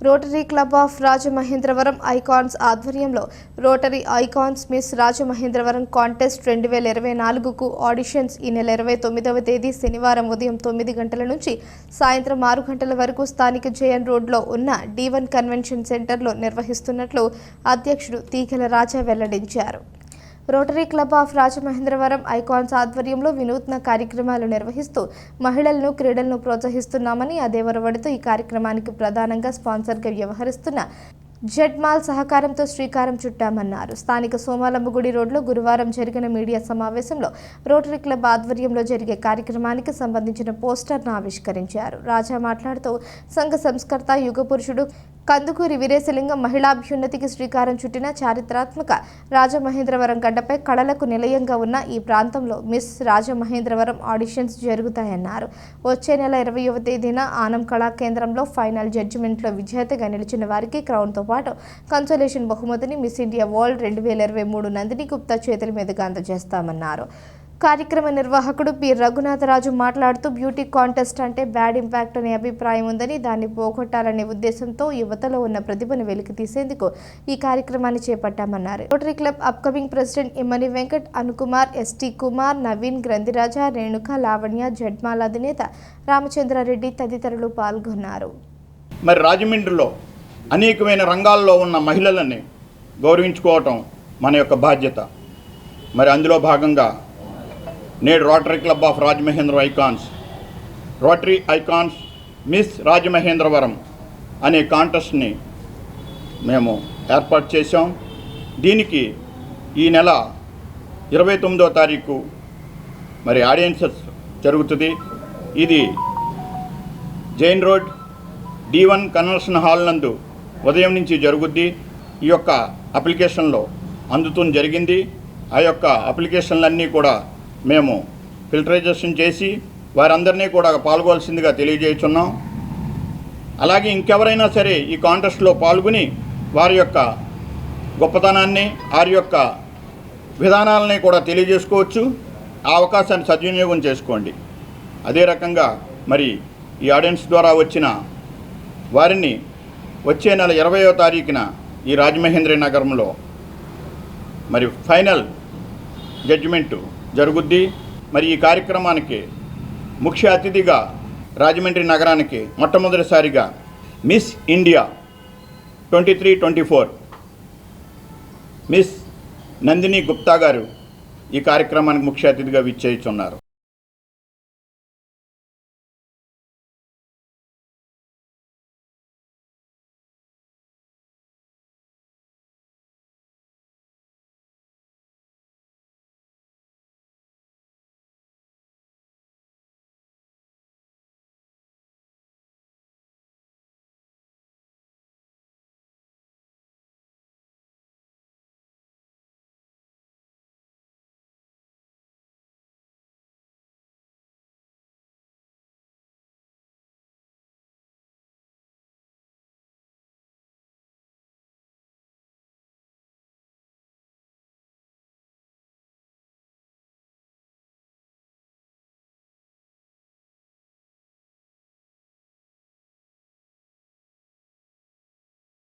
Rotary club of Rajamahendravaram icons ఆధ్వర్యంలో rotary icons miss Rajamahendravaram contest 2024కు auditions ఈ నెల 29వ తేదీ శనివారం ఉదయం 9 గంటల నుంచి సాయంత్రం 6 గంటల వరకు స్థానిక జేఎన్ రోడ్లో ఉన్న D1 కన్వెన్షన్ సెంటర్లో నిర్వహిస్తున్నట్లు అధ్యక్షుడు తీగల రాజా వెల్లడించారు. Rotary club of Rajamahendravaram icons ఆధ్వర్యంలో వినూత్న కార్యక్రమాలు నిర్వహిస్తూ మహిళలను క్రీడలను ప్రోత్సహిస్తున్నామని అదే వరవడితో ఈ కార్యక్రమానికి ప్రధానంగా స్పాన్సర్గా వ్యవహరిస్తున్న జెడ్మాల్ సహకారంతో శ్రీకారం చుట్టామన్నారు. స్థానిక సోమాలమ్మగుడి రోడ్లో గురువారం జరిగిన మీడియా సమావేశంలో రోటరీ క్లబ్ ఆధ్వర్యంలో జరిగే కార్యక్రమానికి సంబంధించిన పోస్టర్ను ఆవిష్కరించారు. రాజా మాట్లాడుతూ సంఘ సంస్కర్త యుగపురుషుడు కందుకూరి వీరేశలింగం మహిళాభ్యున్నతికి శ్రీకారం చుట్టిన చారిత్రాత్మక రాజమహేంద్రవరం గడ్డపై కళలకు నిలయంగా ఉన్న ఈ ప్రాంతంలో మిస్ రాజమహేంద్రవరం ఆడిషన్స్ జరుగుతాయన్నారు. వచ్చే నెల 20వ తేదీన ఆనం కళా కేంద్రంలో ఫైనల్ జడ్జిమెంట్లో విజేతగా నిలిచిన వారికి క్రౌన్తో పాటు కన్సోలేషన్ బహుమతిని miss India world 2023 Nandini Gupta చేతుల మీదుగా అందజేస్తామన్నారు. కార్యక్రమ నిర్వాహకుడు పి రఘునాథరాజు మాట్లాడుతూ బ్యూటీ కాంటెస్ట్ అంటే బ్యాడ్ ఇంపాక్ట్ అనే అభిప్రాయం ఉందని, దాన్ని పోగొట్టాలనే ఉద్దేశంతో యువతలో ఉన్న ప్రతిభను వెలికి తీసేందుకు ఈ కార్యక్రమాన్ని చేపట్టామన్నారు. రోటరీ క్లబ్ అప్కమింగ్ ప్రెసిడెంట్ ఇమ్మని వెంకట్, అనుకుమార్, ఎస్టీ కుమార్, నవీన్, గ్రంథిరాజా, రేణుక, లావణ్య, జడ్మాల అధినేత రామచంద్రారెడ్డి తదితరులు పాల్గొన్నారు. మరి రాజమండ్రిలో అనేకమైన రంగాల్లో ఉన్న మహిళలని గౌరవించుకోవటం మన యొక్క బాధ్యత. మరి అందులో భాగంగా నేడు rotary club of Rajamahendra icons rotary icons miss Rajamahendravaram అనే కాంటెస్ట్ని మేము ఏర్పాటు చేశాం. దీనికి ఈ నెల 29వ తారీఖు మరి ఆడియన్సెస్ జరుగుతుంది. ఇది Jain road D1 convention hall నందు ఉదయం నుంచి జరుగుద్ది. ఈ యొక్క అప్లికేషన్లో అందుతూ జరిగింది. ఆ యొక్క అప్లికేషన్లన్నీ కూడా మేము ఫిల్టరైజేషన్ చేసి వారందరినీ కూడా పాల్గొవాల్సిందిగా తెలియజేస్తున్నాం. అలాగే ఇంకెవరైనా సరే ఈ కాంటెస్ట్లో పాల్గొని వారి యొక్క గొప్పతనాన్ని, వారి యొక్క విధానాలని కూడా తెలియజేసుకోవచ్చు. ఆ అవకాశాన్ని సద్వినియోగం చేసుకోండి. అదే రకంగా మరి ఈ ఆడియన్స్ ద్వారా వచ్చిన వారిని వచ్చే నెల 20వ తారీఖున ఈ రాజమహేంద్ర నగరంలో మరి ఫైనల్ జడ్జిమెంటు జరుగుద్ది. మరి ఈ కార్యక్రమానికి ముఖ్య అతిథిగా రాజమండ్రి నగరానికి మొట్టమొదటిసారిగా miss India 23-24 miss Nandini Gupta గారు ఈ కార్యక్రమానికి ముఖ్య అతిథిగా విచ్చేస్తున్నారు.